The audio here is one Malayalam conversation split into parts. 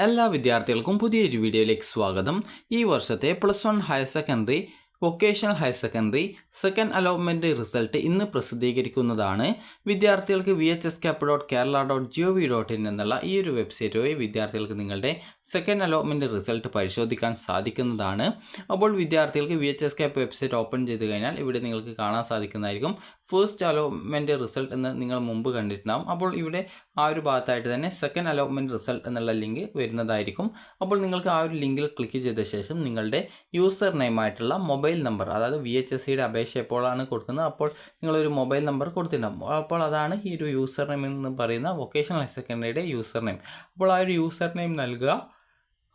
എല്ലാ വിദ്യാർത്ഥികൾക്കും പുതിയൊരു വീഡിയോയിലേക്ക് സ്വാഗതം. ഈ വർഷത്തെ +1 higher secondary, vocational higher secondary second allotment result ഇന്ന് പ്രസിദ്ധീകരിക്കുന്നതാണ്. വിദ്യാർത്ഥികൾക്ക് vhscap.kerala.gov.in എന്നുള്ള ഈ ഒരു വെബ്സൈറ്റ് വഴി വിദ്യാർത്ഥികൾക്ക് നിങ്ങളുടെ സെക്കൻഡ് അലോട്ട്മെൻറ്റ് റിസൾട്ട് പരിശോധിക്കാൻ സാധിക്കുന്നതാണ്. അപ്പോൾ വിദ്യാർത്ഥികൾക്ക് vhscap വെബ്സൈറ്റ് ഓപ്പൺ ചെയ്ത് കഴിഞ്ഞാൽ ഇവിടെ നിങ്ങൾക്ക് കാണാൻ സാധിക്കുന്നതായിരിക്കും ഫസ്റ്റ് അലോട്ട്മെൻറ്റ് റിസൾട്ട് എന്ന് നിങ്ങൾ മുമ്പ് കണ്ടിട്ടുണ്ടാകും. അപ്പോൾ ഇവിടെ ആ ഒരു ഭാഗത്തായിട്ട് തന്നെ സെക്കൻഡ് അലോട്ട്മെൻറ്റ് റിസൾട്ട് എന്നുള്ള ലിങ്ക് വരുന്നതായിരിക്കും. അപ്പോൾ നിങ്ങൾക്ക് ആ ഒരു ലിങ്കിൽ ക്ലിക്ക് ചെയ്ത ശേഷം നിങ്ങളുടെ യൂസർ നെയിമായിട്ടുള്ള മൊബൈൽ നമ്പർ, അതായത് VHSCയുടെ അപേക്ഷ എപ്പോഴാണ് കൊടുക്കുന്നത് അപ്പോൾ നിങ്ങളൊരു മൊബൈൽ നമ്പർ കൊടുത്തിട്ടുണ്ടാകും. അപ്പോൾ അതാണ് ഈ ഒരു യൂസർ നെയിം എന്ന് പറയുന്ന വൊക്കേഷണൽ ഹയർ സെക്കൻഡറിയുടെ യൂസർ നെയിം. അപ്പോൾ ആ ഒരു യൂസർ നെയിം നൽകുക.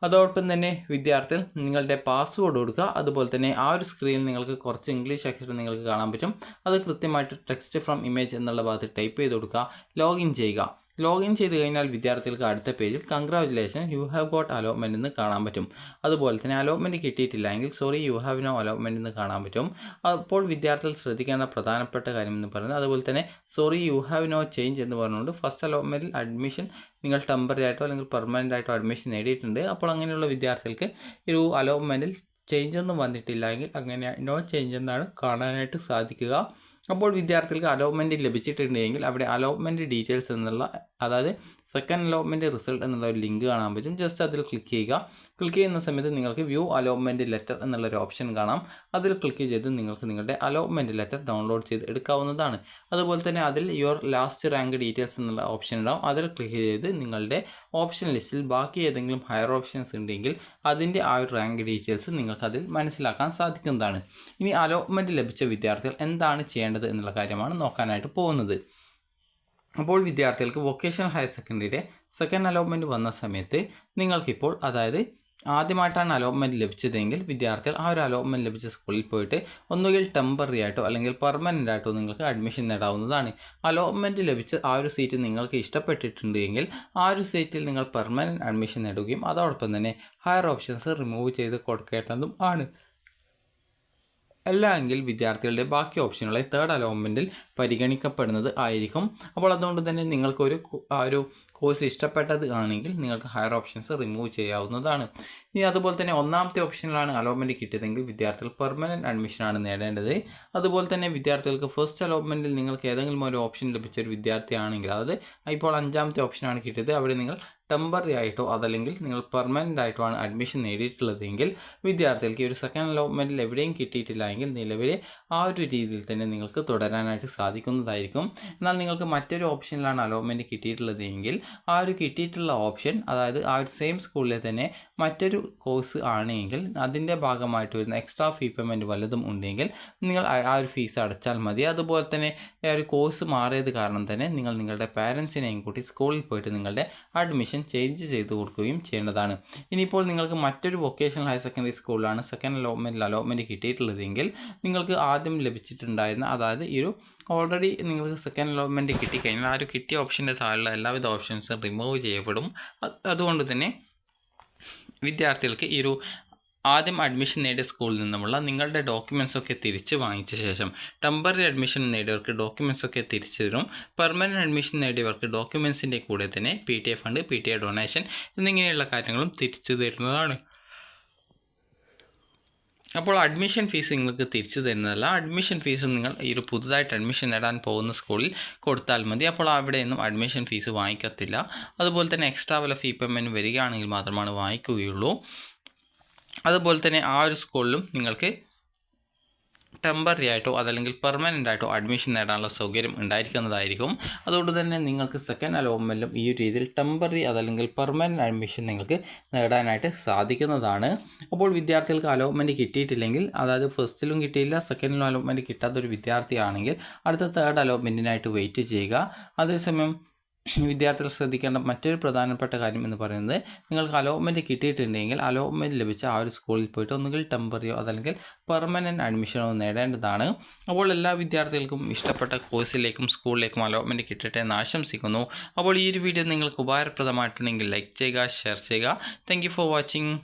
അതോടൊപ്പം തന്നെ വിദ്യാർത്ഥികൾ നിങ്ങളുടെ പാസ്വേഡ് കൊടുക്കുക. അതുപോലെ തന്നെ ആ ഒരു സ്ക്രീനിൽ നിങ്ങൾക്ക് കുറച്ച് ഇംഗ്ലീഷ് അക്ഷരം നിങ്ങൾക്ക് കാണാൻ പറ്റും. അത് കൃത്യമായിട്ട് ടെക്സ്റ്റ് ഫ്രം ഇമേജ് എന്നുള്ള ഭാഗത്ത് ടൈപ്പ് ചെയ്ത് കൊടുക്കുക. ലോഗിൻ ചെയ്യുക. ലോഗിൻ ചെയ്ത് കഴിഞ്ഞാൽ വിദ്യാർത്ഥികൾക്ക് അടുത്ത പേജിൽ congratulation you have got allotment എന്ന് കാണാൻ പറ്റും. അതുപോലെ തന്നെ അലോട്ട്മെൻറ്റ് കിട്ടിയിട്ടില്ല എങ്കിൽ sorry you have no allotment എന്ന് കാണാൻ പറ്റും. അപ്പോൾ വിദ്യാർത്ഥികൾ ശ്രദ്ധിക്കേണ്ട പ്രധാനപ്പെട്ട കാര്യം എന്ന് പറയുന്നത് അതുപോലെ തന്നെ sorry you have no change എന്ന് പറഞ്ഞുകൊണ്ട് ഫസ്റ്റ് അലോട്ട്മെൻറ്റിൽ അഡ്മിഷൻ നിങ്ങൾ ടെമ്പററി ആയിട്ടോ അല്ലെങ്കിൽ പെർമനൻ്റ് ആയിട്ടോ അഡ്മിഷൻ നേടിയിട്ടുണ്ട്. അപ്പോൾ അങ്ങനെയുള്ള വിദ്യാർത്ഥികൾക്ക് ഒരു അലോട്ട്മെൻറ്റിൽ ചേഞ്ച് ഒന്നും വന്നിട്ടില്ല എങ്കിൽ അങ്ങനെ നോ ചേഞ്ച് എന്നാണ് കാണാനായിട്ട് സാധിക്കുക. അപ്പോൾ വിദ്യാർത്ഥികൾക്ക് അലോട്ട്മെൻറ്റ് ലഭിച്ചിട്ടുണ്ടെങ്കിൽ അവിടെ അലോട്ട്മെൻറ്റ് ഡീറ്റെയിൽസ് എന്നുള്ള, അതായത് സെക്കൻഡ് അലോട്ട്മെൻറ്റ് റിസൾട്ട് എന്നുള്ള ഒരു ലിങ്ക് കാണാൻ പറ്റും. ജസ്റ്റ് അതിൽ ക്ലിക്ക് ചെയ്യുക. ക്ലിക്ക് ചെയ്യുന്ന സമയത്ത് നിങ്ങൾക്ക് വ്യൂ അലോട്ട്മെൻറ്റ് ലെറ്റർ എന്നുള്ളൊരു ഓപ്ഷൻ കാണാം. അതിൽ ക്ലിക്ക് ചെയ്ത് നിങ്ങൾക്ക് നിങ്ങളുടെ അലോട്ട്മെൻറ്റ് ലെറ്റർ ഡൗൺലോഡ് ചെയ്ത് എടുക്കാവുന്നതാണ്. അതുപോലെ തന്നെ അതിൽ യുവർ ലാസ്റ്റ് റാങ്ക് ഡീറ്റെയിൽസ് എന്നുള്ള ഓപ്ഷൻ ഉണ്ടാവും. അതിൽ ക്ലിക്ക് ചെയ്ത് നിങ്ങളുടെ ഓപ്ഷൻ ലിസ്റ്റിൽ ബാക്കി ഏതെങ്കിലും ഹയർ ഓപ്ഷൻസ് ഉണ്ടെങ്കിൽ അതിൻ്റെ ആ ഒരു റാങ്ക് ഡീറ്റെയിൽസ് നിങ്ങൾക്ക് അതിൽ മനസ്സിലാക്കാൻ സാധിക്കുന്നതാണ്. ഇനി അലോട്ട്മെൻറ്റ് ലഭിച്ച വിദ്യാർത്ഥികൾ എന്താണ് ചെയ്യേണ്ടത് എന്നുള്ള കാര്യമാണ് നോക്കാനായിട്ട് പോകുന്നത്. അപ്പോൾ വിദ്യാർത്ഥികൾക്ക് വൊക്കേഷണൽ ഹയർ സെക്കൻഡറിയുടെ സെക്കൻഡ് അലോട്ട്മെൻറ്റ് വന്ന സമയത്ത് നിങ്ങൾക്കിപ്പോൾ, അതായത് ആദ്യമായിട്ടാണ് അലോട്ട്മെൻറ്റ് ലഭിച്ചതെങ്കിൽ വിദ്യാർത്ഥികൾ ആ ഒരു അലോട്ട്മെൻറ്റ് ലഭിച്ച സ്കൂളിൽ പോയിട്ട് ഒന്നുകിൽ ടെമ്പററി ആയിട്ടോ അല്ലെങ്കിൽ പെർമനൻ്റ് ആയിട്ടോ നിങ്ങൾക്ക് അഡ്മിഷൻ നേടാവുന്നതാണ്. അലോട്ട്മെൻറ്റ് ലഭിച്ച ആ ഒരു സീറ്റ് നിങ്ങൾക്ക് ഇഷ്ടപ്പെട്ടിട്ടുണ്ട് എങ്കിൽ ആ ഒരു സീറ്റിൽ നിങ്ങൾ പെർമനൻ്റ് അഡ്മിഷൻ നേടുകയും അതോടൊപ്പം തന്നെ ഹയർ ഓപ്ഷൻസ് റിമൂവ് ചെയ്ത് കൊടുക്കേണ്ടതും ആണ്. അല്ലെങ്കിൽ വിദ്യാർത്ഥികളുടെ ബാക്കി ഓപ്ഷനുകളെ തേർഡ് അലോട്ട്മെൻറ്റിൽ പരിഗണിക്കപ്പെടുന്നത് ആയിരിക്കും. അപ്പോൾ അതുകൊണ്ട് തന്നെ നിങ്ങൾക്കൊരു ആ ഒരു കോഴ്സ് ഇഷ്ടപ്പെട്ടത് ആണെങ്കിൽ നിങ്ങൾക്ക് ഹയർ ഓപ്ഷൻസ് റിമൂവ് ചെയ്യാവുന്നതാണ്. ഇനി അതുപോലെ തന്നെ ഒന്നാമത്തെ ഓപ്ഷനിലാണ് അലോട്ട്മെൻറ്റ് കിട്ടിയതെങ്കിൽ വിദ്യാർത്ഥികൾ പെർമനൻറ്റ് അഡ്മിഷനാണ് നേടേണ്ടത്. അതുപോലെ തന്നെ വിദ്യാർത്ഥികൾക്ക് ഫസ്റ്റ് അലോട്ട്മെൻറ്റിൽ നിങ്ങൾക്ക് ഏതെങ്കിലും ഒരു ഓപ്ഷൻ ലഭിച്ച ഒരു വിദ്യാർത്ഥിയാണെങ്കിൽ, അതായത് ഇപ്പോൾ 5ാമത്തെ ഓപ്ഷനാണ് കിട്ടിയത്, അവിടെ നിങ്ങൾ ടെമ്പററി ആയിട്ടോ അതല്ലെങ്കിൽ നിങ്ങൾ പെർമനൻ്റ് ആയിട്ടോ ആണ് അഡ്മിഷൻ നേടിയിട്ടുള്ളതെങ്കിൽ വിദ്യാർത്ഥികൾക്ക് ഒരു സെക്കൻഡ് അലോട്ട്മെൻറ്റിൽ എവിടെയും കിട്ടിയിട്ടില്ല എങ്കിൽ നിലവിലെ ആ ഒരു രീതിയിൽ തന്നെ നിങ്ങൾക്ക് തുടരാനായിട്ട് സാധിക്കുന്നതായിരിക്കും. എന്നാൽ നിങ്ങൾക്ക് മറ്റൊരു ഓപ്ഷനിലാണ് അലോട്ട്മെൻറ്റ് കിട്ടിയിട്ടുള്ളത് എങ്കിൽ ആ ഒരു കിട്ടിയിട്ടുള്ള ഓപ്ഷൻ, അതായത് ആ ഒരു സെയിം സ്കൂളിലെ തന്നെ മറ്റൊരു കോഴ്സ് ആണെങ്കിൽ അതിൻ്റെ ഭാഗമായിട്ട് വരുന്ന എക്സ്ട്രാ ഫീ പേയ്മെൻറ്റ് വല്ലതും ഉണ്ടെങ്കിൽ നിങ്ങൾ ആ ഒരു ഫീസ് അടച്ചാൽ മതി. അതുപോലെ തന്നെ ആ ഒരു കോഴ്സ് മാറിയത് കാരണം തന്നെ നിങ്ങൾ നിങ്ങളുടെ പാരൻസിനെയും കൂട്ടി സ്കൂളിൽ പോയിട്ട് നിങ്ങളുടെ അഡ്മിഷൻ ചേഞ്ച് ചെയ്ത് കൊടുക്കുകയും ചെയ്യേണ്ടതാണ്. ഇനിയിപ്പോൾ നിങ്ങൾക്ക് മറ്റൊരു വൊക്കേഷണൽ ഹയർ സെക്കൻഡറി സ്കൂളിലാണ് സെക്കൻഡ് അലോട്ട്മെൻറ്റ് കിട്ടിയിട്ടുള്ളതെങ്കിൽ നിങ്ങൾക്ക് ആദ്യം ലഭിച്ചിട്ടുണ്ടായിരുന്ന, അതായത് ഈ ഒരു ഓൾറെഡി നിങ്ങൾക്ക് സെക്കൻഡ് അലോട്ട്മെൻറ്റ് കിട്ടിക്കഴിഞ്ഞാൽ ആ ഒരു കിട്ടിയ ഓപ്ഷൻ്റെ താഴെയുള്ള എല്ലാവിധ ഓപ്ഷൻസും റിമൂവ് ചെയ്യപ്പെടും. അതുകൊണ്ട് തന്നെ വിദ്യാർത്ഥികൾക്ക് ഈ ഒരു ആദ്യം അഡ്മിഷൻ നേടിയ സ്കൂളിൽ നിന്നുമുള്ള നിങ്ങളുടെ ഡോക്യുമെൻസൊക്കെ തിരിച്ച് വാങ്ങിച്ച ശേഷം ടെമ്പററി അഡ്മിഷൻ നേടിയവർക്ക് ഡോക്യുമെൻസൊക്കെ തിരിച്ചു തരും. പെർമനൻറ്റ് അഡ്മിഷൻ നേടിയവർക്ക് ഡോക്യുമെൻസിൻ്റെ കൂടെ തന്നെ PTA ഫണ്ട്, PTA ഡൊണേഷൻ എന്നിങ്ങനെയുള്ള കാര്യങ്ങളും തിരിച്ചു തരുന്നതാണ്. അപ്പോൾ അഡ്മിഷൻ ഫീസ് നിങ്ങൾക്ക് തിരിച്ചു തരുന്നതല്ല. അഡ്മിഷൻ ഫീസ് നിങ്ങൾ ഈ ഒരു പുതുതായിട്ട് അഡ്മിഷൻ നേടാൻ പോകുന്ന സ്കൂളിൽ കൊടുത്താൽ മതി. അപ്പോൾ അവിടെയൊന്നും അഡ്മിഷൻ ഫീസ് വാങ്ങിക്കത്തില്ല. അതുപോലെ തന്നെ എക്സ്ട്രാ വല്ല ഫീ പേയ്മെൻറ്റ് വരികയാണെങ്കിൽ മാത്രമാണ് വാങ്ങിക്കുകയുള്ളൂ. അതുപോലെ തന്നെ ആ ഒരു സ്കൂളിലും നിങ്ങൾക്ക് ടെമ്പററി ആയിട്ടോ അതല്ലെങ്കിൽ പെർമനൻ്റ് ആയിട്ടോ അഡ്മിഷൻ നേടാനുള്ള സൗകര്യം ഉണ്ടായിരിക്കുന്നതായിരിക്കും. അതുകൊണ്ട് തന്നെ നിങ്ങൾക്ക് സെക്കൻഡ് അലോട്ട്മെൻറ്റിലും ഈ ഒരു രീതിയിൽ ടെമ്പററി അതല്ലെങ്കിൽ പെർമനൻ്റ് അഡ്മിഷൻ നിങ്ങൾക്ക് നേടാനായിട്ട് സാധിക്കുന്നതാണ്. അപ്പോൾ വിദ്യാർത്ഥികൾക്ക് അലോട്ട്മെൻറ്റ് കിട്ടിയിട്ടില്ലെങ്കിൽ, അതായത് ഫസ്റ്റിലും കിട്ടിയില്ല സെക്കൻഡിലും അലോട്ട്മെൻറ്റ് കിട്ടാത്തൊരു വിദ്യാർത്ഥിയാണെങ്കിൽ അടുത്ത തേർഡ് അലോട്ട്മെൻറ്റിനായിട്ട് വെയിറ്റ് ചെയ്യുക. അതേസമയം വിദ്യാർത്ഥികൾ ശ്രദ്ധിക്കേണ്ട മറ്റൊരു പ്രധാനപ്പെട്ട കാര്യം എന്ന് പറയുന്നത്, നിങ്ങൾക്ക് അലോട്ട്മെൻറ്റ് കിട്ടിയിട്ടുണ്ടെങ്കിൽ അലോട്ട്മെൻറ്റ് ലഭിച്ച ആ ഒരു സ്കൂളിൽ പോയിട്ട് ഒന്നുകിൽ ടെമ്പററിയോ അതല്ലെങ്കിൽ പെർമനൻറ്റ് അഡ്മിഷനോ നേടേണ്ടതാണ്. അപ്പോൾ എല്ലാ വിദ്യാർത്ഥികൾക്കും ഇഷ്ടപ്പെട്ട കോഴ്സിലേക്കും സ്കൂളിലേക്കും അലോട്ട്മെൻറ്റ് കിട്ടട്ടെ എന്ന് ആശംസിക്കുന്നു. അപ്പോൾ ഈ ഒരു വീഡിയോ നിങ്ങൾക്ക് ഉപകാരപ്രദമായിട്ടുണ്ടെങ്കിൽ ലൈക്ക് ചെയ്യുക, ഷെയർ ചെയ്യുക. Thank you for watching.